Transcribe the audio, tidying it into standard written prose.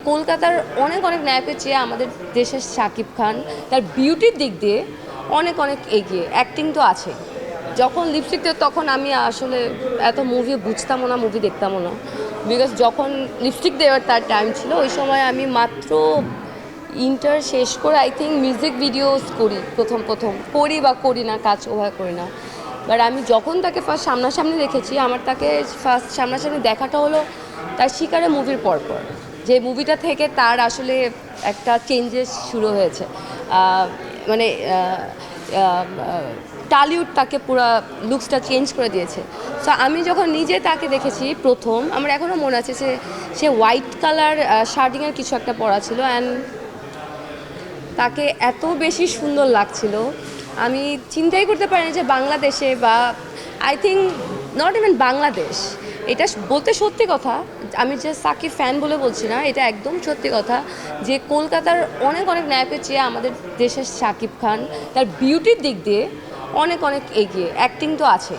কলকাতার অনেক অনেক নায়কের চেয়ে আমাদের দেশের শাকিব খান তার বিউটির দিক দিয়ে অনেক অনেক এগিয়ে। অ্যাক্টিং তো আছে। যখন লিপস্টিক দিত তখন আমি আসলে এত মুভি বুঝতামও না, মুভি দেখতামও না। বিকজ যখন লিপস্টিক দেওয়ার তার টাইম ছিল ওই সময় আমি মাত্র ইন্টার শেষ করে আই থিঙ্ক মিউজিক ভিডিওস করি, প্রথম করি বা করি না, কাজ ওভাবে করি না। বাট আমি যখন তাকে ফার্স্ট সামনাসামনি দেখেছি, আমার তাকে ফার্স্ট সামনাসামনি দেখাটা হলো তার শিকারে মুভির পরপর, যে মুভিটা থেকে তার আসলে একটা চেঞ্জেস শুরু হয়েছে। মানে টালিউড তাকে পুরো লুকসটা চেঞ্জ করে দিয়েছে। সো আমি যখন নিজে তাকে দেখেছি প্রথম, আমার এখনও মনে আছে সে হোয়াইট কালার শার্টিংয়ের কিছু একটা পরা ছিল, অ্যান্ড তাকে এত বেশি সুন্দর লাগছিল আমি চিন্তাই করতে পারিনি যে বাংলাদেশে বা I think not even Bangladesh, এটা বলতে সত্যি কথা, আমি যে সাকিব ফ্যান বলে বলছি না, এটা একদম সত্যি কথা যে কলকাতার অনেক অনেক নায়কের চেয়ে আমাদের দেশের শাকিব খান তার বিউটির দিক দিয়ে অনেক অনেক এগিয়ে। অ্যাক্টিং তো আছে।